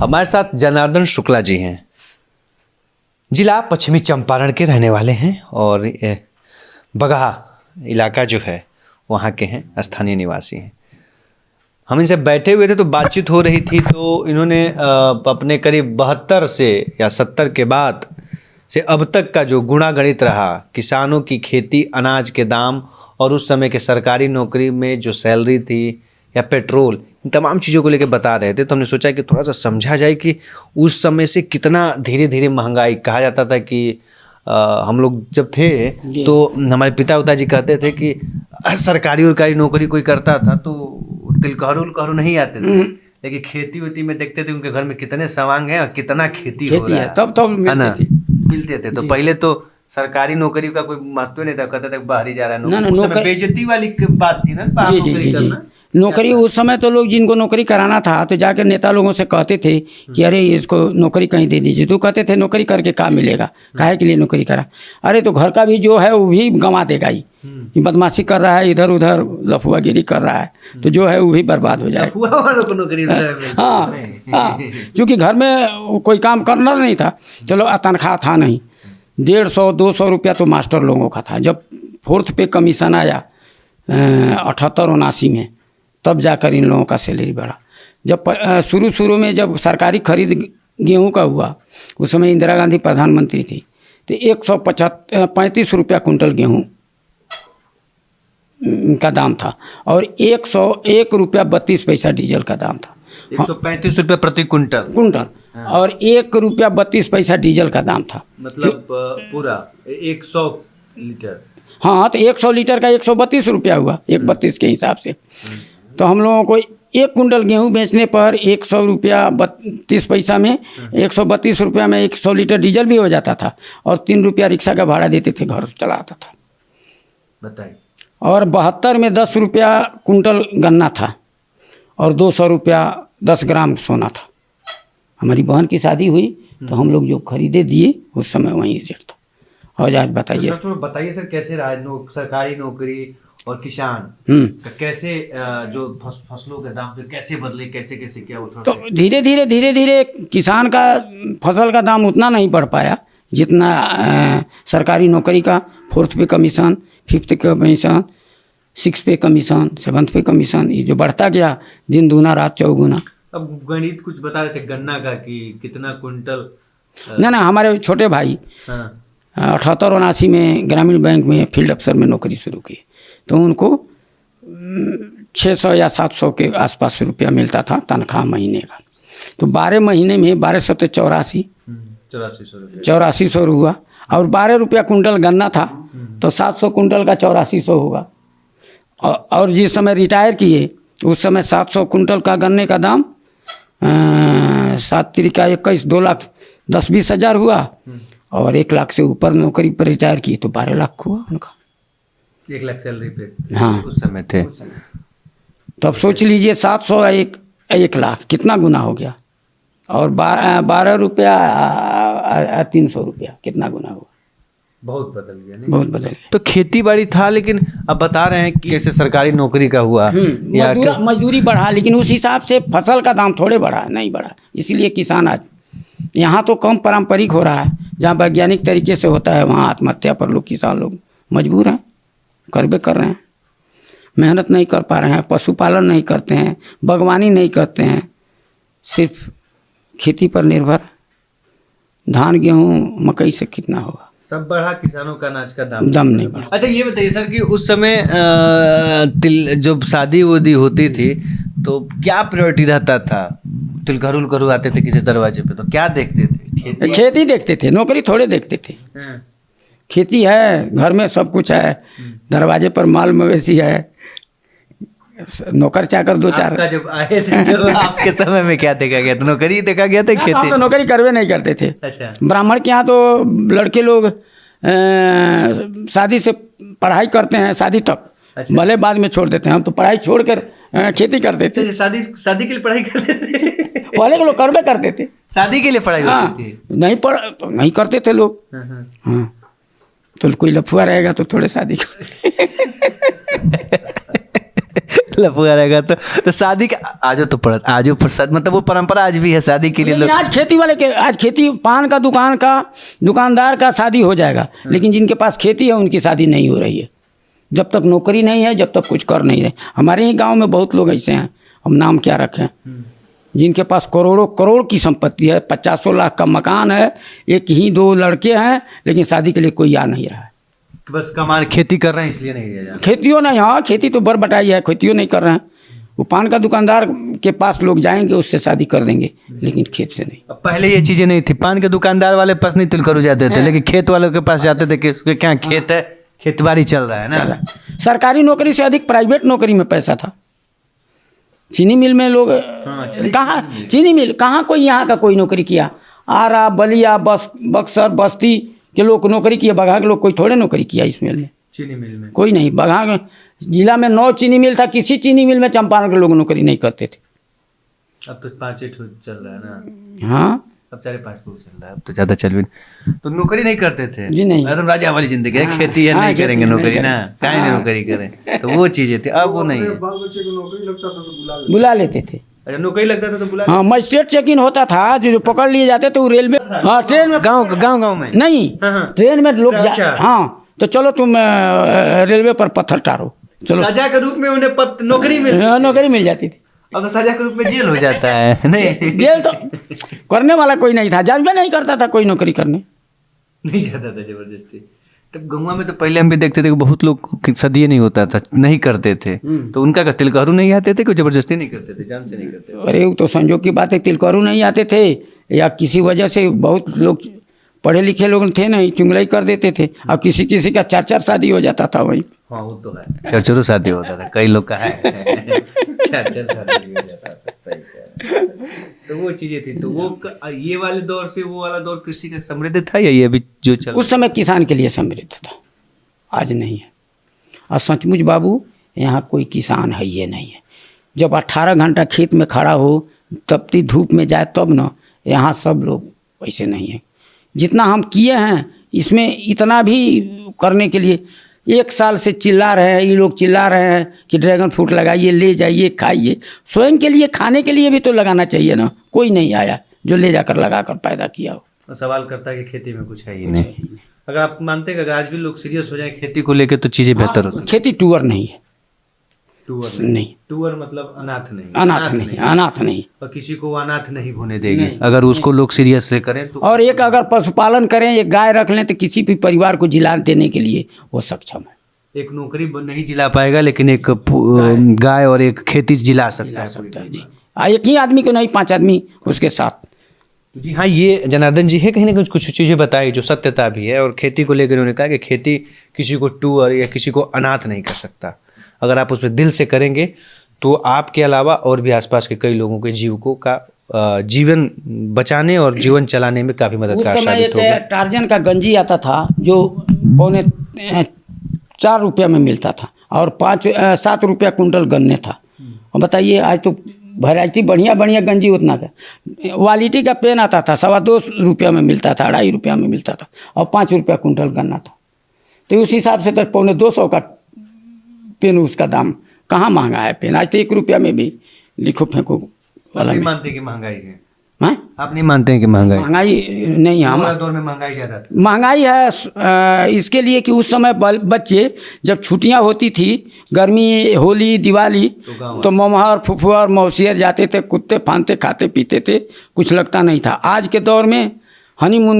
हमारे साथ जनार्दन शुक्ला जी हैं। जिला पश्चिमी चंपारण के रहने वाले हैं और बगहा इलाका जो है वहाँ के हैं, स्थानीय निवासी हैं। हम इनसे बैठे हुए थे तो बातचीत हो रही थी, तो इन्होंने अपने करीब 72 से या 70 के बाद से अब तक का जो गुणागणित रहा, किसानों की खेती, अनाज के दाम और उस समय के सरकारी नौकरी में जो सैलरी थी या पेट्रोल, इन तमाम चीज़ों को लेकर बता रहे थे। तो हमने सोचा कि थोड़ा सा समझा जाए कि उस समय से कितना धीरे धीरे महंगाई, कहा जाता था कि हम लोग जब थे तो हमारे पिता जी कहते थे कि सरकारी उरकारी नौकरी कोई करता था तो तिलकहरू नहीं आते थे, लेकिन खेती वेती में देखते थे उनके घर में कितने सवांग हैं और कितना खेती हो रहा है, तब मिलते थे। तो पहले तो सरकारी नौकरी का कोई महत्व नहीं था, कहते थे बाहर ही जा रहा है, उस समय बेइज्जती वाली बात थी ना। जी नौकरी उस समय तो लोग जिनको नौकरी कराना था तो जाकर नेता लोगों से कहते थे कि अरे इसको नौकरी कहीं दे दीजिए, तो कहते थे नौकरी करके क्या मिलेगा, काहे के लिए नौकरी करा, अरे तो घर का भी जो है वो भी गंवा देगा ही, बदमाशी कर रहा है, इधर उधर लफुआगिरी कर रहा है, तो जो है वो भी बर्बाद हो जाएगा। हाँ, क्योंकि घर में कोई काम करना नहीं था, चलो तनख्वाह था नहीं, 150-200 रुपया तो मास्टर लोगों का था। जब 4th पे कमीशन आया 78-79 में, तब जाकर इन लोगों का सैलरी बढ़ा। जब शुरू में जब सरकारी खरीद गेहूं का हुआ, उस समय इंदिरा गांधी प्रधानमंत्री थी, तो 135 रुपया कुंटल गेहूं का दाम था और 101 रुपया 32 पैसा डीजल का दाम था। 135 रुपया प्रति कुंटल और 1 रुपया 32 पैसा डीजल का दाम था, मतलब पूरा 100 लीटर। हाँ, तो 100 लीटर का 132 रुपया हुआ, 132 के हिसाब से। तो हम लोगों को 1 कुंटल गेहूं बेचने पर 100 रुपया 32 पैसा में 132 रुपया में 100 लीटर डीजल भी हो जाता था और 3 रुपया रिक्शा का भाड़ा देते थे, घर चलाता था। बताइए। और 72 में 10 रुपया कुंटल गन्ना था और 200 रुपया 10 ग्राम सोना था। हमारी बहन की शादी हुई तो हम लोग जो खरीदे दिए उस समय वही रेट था। और आज बताइए सर कैसे रहा सरकारी नौकरी और किसान का, कैसे जो फसलों के दाम पे कैसे बदले, कैसे क्या उठा? तो धीरे धीरे किसान का फसल का दाम उतना नहीं बढ़ पाया जितना सरकारी नौकरी का 4th पे कमीशन, 5th कमीशन, 6th पे कमीशन, 7th पे कमीशन, ये जो बढ़ता गया दिन दूना रात चौगुना। अब गणित कुछ बता रहे थे गन्ना का कि कितना कुंटल? ना हमारे छोटे भाई 78-79 में ग्रामीण बैंक में फील्ड अफसर में नौकरी शुरू की, तो उनको 600 या 700 के आसपास रुपया मिलता था तनख्वाह महीने का। तो 12 महीने में 1284 हुआ और 12 रुपया कुंटल गन्ना था तो 700 कुंटल का 8400 होगा। और जिस समय रिटायर किए उस समय 700 कुंटल का गन्ने का दाम 7 तिरिका 21, 2,10,20 हज़ार हुआ और 1 लाख से ऊपर नौकरी पर रिटायर किए तो 12 लाख हुआ उनका। 1 लाख सैलरी पे हाँ उस समय थे। तो अब सोच लीजिए 700 1 लाख कितना गुना हो गया, और 12 रुपया 300 रुपया कितना गुना हुआ। बहुत बदल गया, नहीं? बहुत बदल गया। तो खेती बाड़ी था, लेकिन अब बता रहे हैं कि कैसे सरकारी नौकरी का हुआ या मजदूरी बढ़ा, लेकिन उस हिसाब से फसल का दाम थोड़े बढ़ा, नहीं बढ़ा। इसीलिए किसान आज यहाँ तो कम पारंपरिक हो रहा है, जहाँ वैज्ञानिक तरीके से होता है वहाँ आत्महत्या पर किसान लोग मजबूर हैं, करबे कर रहे हैं, मेहनत नहीं कर पा रहे हैं, पशुपालन नहीं करते हैं, बागवानी नहीं करते हैं, सिर्फ खेती पर निर्भर। धान गेहूँ मकई से कितना होगा, सब बढ़ा, किसानों का अनाज का दाम नहीं बढ़ा। अच्छा ये बताइए सर कि उस समय जब शादी वादी होती थी तो क्या प्रायोरिटी रहता था? तिलकहरू आते थे किसी दरवाजे पे तो क्या देखते थे? खेती देखते थे, नौकरी थोड़े देखते थे। खेती है, घर में सब कुछ है, दरवाजे पर माल मवेशी है, नौकर चाकर 2-4। जब आए थे तो आपके समय में क्या देखा गया? तो नौकरी देखा गया था, खेती? तो नौकरी करवे नहीं करते थे। अच्छा। ब्राह्मण के यहाँ तो लड़के लोग शादी से पढ़ाई करते हैं, शादी तक। अच्छा। भले बाद में छोड़ देते हैं, हम तो पढ़ाई छोड़कर खेती करते थे। शादी के लिए पढ़ाई करते थे? पहले के लोग करवे करते थे, शादी के लिए पढ़ाई होती थी। नहीं करते थे लोग। हाँ, तो कोई लफुआ रहेगा तो थोड़े शादी लफुआ रहेगा तो शादी का आजो प्रसाद मतलब वो परंपरा आज भी है शादी के लिए लेकिन लोग। आज खेती वाले के आज खेती पान का दुकानदार का शादी हो जाएगा, लेकिन जिनके पास खेती है उनकी शादी नहीं हो रही है, जब तक नौकरी नहीं है, जब तक कुछ कर नहीं रहे। हमारे ही गांव में बहुत लोग ऐसे हैं, हम नाम क्या रखें, जिनके पास करोड़ों करोड़ की संपत्ति है, 50 लाख का मकान है, एक ही 2 लड़के हैं, लेकिन शादी के लिए कोई आ नहीं रहा है। बस कमान खेती कर रहे हैं इसलिए नहीं दिया जा रहा। खेतियों नहीं, हाँ खेती तो बर बटाई है, खेतियों नहीं कर रहे हैं। वो पान का दुकानदार के पास लोग जाएंगे, उससे शादी कर देंगे, लेकिन खेत से नहीं। अब पहले ये चीजें नहीं थी, पान के दुकानदार वाले पास नहीं तिल करू जाते थे, लेकिन खेत वालों के पास जाते थे कि उसके क्या खेत है, खेतबाड़ी चल रहा है ना। सरकारी नौकरी से अधिक प्राइवेट नौकरी में पैसा था। चीनी मिल में लोग कहाँ, चीनी मिल कहाँ कोई यहाँ का कोई नौकरी किया। आरा, बलिया, बक्सर, बस्ती के लोग नौकरी किए, बगहा के लोग कोई थोड़े नौकरी किया इस मिल में, चीनी मिल में कोई नहीं। बगहा जिला में 9 चीनी मिल था, किसी चीनी मिल में चंपारण के लोग नौकरी नहीं करते थे। अब तो 5 चल रहा है ना। हाँ, अब 4-5 चल रहा है, अब तो ज़्यादा चल भी नहीं। तो नौकरी नहीं करते थे जी नहीं। एकदम राजा वाली जिंदगी है, खेती है, नहीं करेंगे नौकरी ना, काहे नहीं नौकरी करें, तो वो चीज़ें थी। अब वो नहीं है, बुला लेते थे। अच्छा नौकरी लगता था तो बुला। हाँ, मजिस्ट्रेट चेकिंग होता था, जो पकड़ लिए जाते थे वो रेलवे, हाँ ट्रेन में, गाँव में नहीं, हाँ। ट्रेन में लोग अच्छा। हाँ, तो चलो तुम रेलवे पर पत्थर टारो, चलो सजा के रूप में उन्हें नौकरी नौकरी मिल जाती थी। अब तो सजा के रूप में जेल हो जाता है। नहीं जेल तो करने वाला कोई नहीं था, जज भी नहीं करता था कोई नौकरी करने, नहीं जाता था जबरदस्ती। तब गंगा में तो पहले हम भी देखते थे कि बहुत लोग सदिये नहीं होता था, नहीं करते थे, तो उनका का तिलकहरू नहीं आते थे, कोई जबरदस्ती नहीं करते थे, जान से नहीं करते थे। अरे वो तो संजोग की बात है, तिलकहरू नहीं आते थे, या किसी वजह से बहुत लोग पढ़े लिखे लोग थे नहीं, चुंगलाई कर देते थे, और किसी किसी का 4-4 शादी हो जाता था वहीं। हाँ वो तो है, 4 शादी होता था, कई लोग का है 4 शादी हो जाता था, सही कह रहे हैं। तो वो चीजें थी, तो वो ये वाले दौर से वो वाला दौर कृषि का समृद्ध था, या ये अभी जो चल उस समय किसान के लिए समृद्ध था, आज नहीं है। और सचमुच बाबू यहाँ कोई किसान है ये नहीं है। जब 18 घंटा खेत में खड़ा हो, तपती धूप में जाए तब न, यहाँ सब लोग वैसे नहीं है। जितना हम किए हैं इसमें इतना भी करने के लिए 1 साल से चिल्ला रहे हैं, ये लोग चिल्ला रहे हैं कि ड्रैगन फ्रूट लगाइए, ले जाइए, खाइए। स्वयं के लिए खाने के लिए भी तो लगाना चाहिए ना, कोई नहीं आया जो ले जाकर लगा कर पैदा किया हो। सवाल करता है कि खेती में कुछ है ही नहीं। अगर आप मानते हैं कि अगर आज भी लोग सीरियस हो जाए खेती को लेकर तो चीजें बेहतर हो सकती। खेती टूअर नहीं है, नहीं, टूअर मतलब अनाथ नहीं, अनाथ नहीं, और किसी को अनाथ नहीं होने देगी अगर उसको लोग सीरियस से करें तो। और एक अगर पशुपालन करें, एक गाय रख लें, तो किसी भी परिवार को जिला देने के लिए वो सक्षम है। एक नौकरी नहीं जिला पाएगा, लेकिन एक गाय और एक खेती जिला सकता है जी। एक ही आदमी को नहीं, 5 आदमी उसके साथ। जी हाँ, ये जनार्दन जी है, कहीं ना कहीं कुछ चीज़ें बताई जो सत्यता भी है। और खेती को लेकर उन्होंने कहा कि खेती किसी को टूअर या किसी को अनाथ नहीं कर सकता। अगर आप उसमें दिल से करेंगे तो आपके अलावा और भी आसपास के कई लोगों के जीवकों का जीवन बचाने और जीवन चलाने में काफ़ी मददगार साबित होगा। टार्जन का गंजी आता था जो 4 रुपया में मिलता था, और 7 रुपया कुंटल गन्ने था। और बताइए आज तो वैरायटी बढ़िया गंजी उतना का। क्वालिटी का पेन आता था 2.25 रुपया में मिलता था, 2.5 रुपया में मिलता था, और 5 रुपया कुंटल गन्ना था। तो उस हिसाब से तो 250 का पेन, उसका दाम कहाँ महंगा है पेन। आज तो 1 रुपया में भी लिखो फेंको वाला। नहीं मानते कि महंगाई है? हैं? आप नहीं मानते हैं कि महंगाई नहीं, हमारे दौर में महंगाई ज़्यादा था। महंगाई है इसके लिए कि उस समय बच्चे जब छुट्टियां होती थी, गर्मी, होली, दिवाली, तो ममहर, फुफुआर, मौसियर जाते थे, कुत्ते फानते, खाते पीते थे, कुछ लगता नहीं था। आज के दौर में हनीमून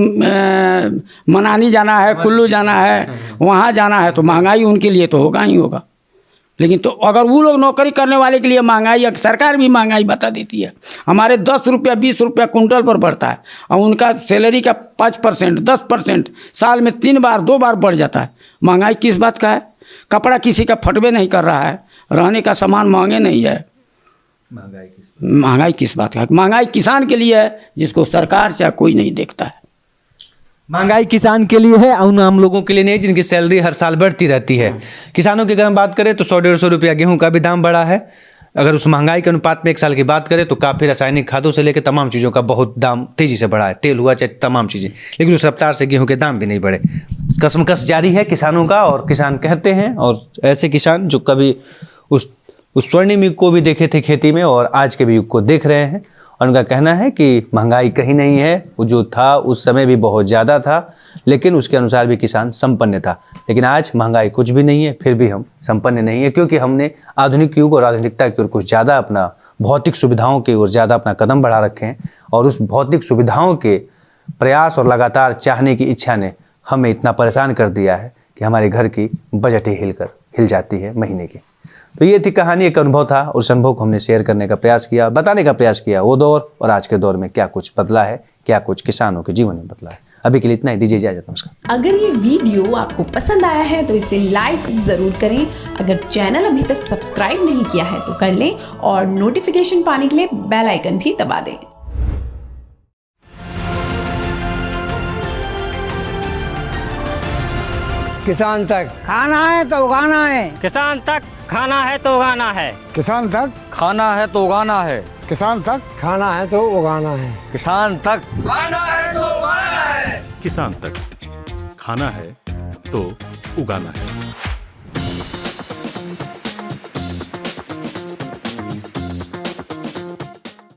मनाली जाना है, कुल्लू जाना है, वहाँ जाना है, तो महंगाई उनके लिए तो होगा ही होगा। लेकिन तो अगर वो लोग नौकरी करने वाले के लिए महंगाई, सरकार भी महंगाई बता देती है। हमारे 10 रुपया 20 रुपया कुंटल पर बढ़ता है, और उनका सैलरी का 5% 10% साल में 3 बार 2 बार बढ़ जाता है। महंगाई किस बात का है? कपड़ा किसी का फटवे नहीं कर रहा है, रहने का सामान महंगे नहीं है। महंगाई किस बात का है? महंगाई किसान के लिए है, जिसको सरकार से कोई नहीं देखता है। महंगाई किसान के लिए है, उन आम लोगों के लिए नहीं जिनकी सैलरी हर साल बढ़ती रहती है। किसानों की अगर हम बात करें तो 100-150 रुपया गेहूं का भी दाम बढ़ा है। अगर उस महंगाई के अनुपात में 1 साल की बात करें तो काफ़ी रासायनिक खादों से लेकर तमाम चीज़ों का बहुत दाम तेज़ी से बढ़ा है। तेल हुआ चाहे तमाम चीज़ें, लेकिन उस रफ्तार से गेहूं के दाम भी नहीं बढ़े। कसमकस जारी है किसानों का, और किसान कहते हैं, और ऐसे किसान जो कभी उस उस स्वर्णिम युग को भी देखे थे खेती में और आज के भी युग को देख रहे हैं। और उनका कहना है कि महंगाई कहीं नहीं है, वो जो था उस समय भी बहुत ज़्यादा था, लेकिन उसके अनुसार भी किसान संपन्न था। लेकिन आज महंगाई कुछ भी नहीं है, फिर भी हम संपन्न नहीं है, क्योंकि हमने आधुनिक युग और आधुनिकता की ओर कुछ ज़्यादा अपना भौतिक सुविधाओं की ओर ज़्यादा अपना कदम बढ़ा रखे हैं। और उस भौतिक सुविधाओं के प्रयास और लगातार चाहने की इच्छा ने हमें इतना परेशान कर दिया है कि हमारे घर की बजट ही हिल जाती है महीने की। तो ये थी कहानी, एक अनुभव था। उस अनुभव को हमने शेयर करने का प्रयास किया, बताने का प्रयास किया वो दौर और आज के दौर में क्या कुछ बदला है, क्या कुछ किसानों के जीवन में बदला है। अभी के लिए इतना ही, दीजिए इजाजत, नमस्कार। अगर ये वीडियो आपको पसंद आया है तो इसे लाइक जरूर करें। अगर चैनल अभी तक सब्सक्राइब नहीं किया है तो कर लें और नोटिफिकेशन पाने के लिए बेल आइकन भी दबा दें। किसान तक खाना है तो उगाना है, किसान तक खाना है तो उगाना है, किसान तक खाना है तो उगाना है, किसान तक खाना है तो उगाना है, किसान तक खाना है तो उगाना है, किसान तक खाना है तो उगाना है।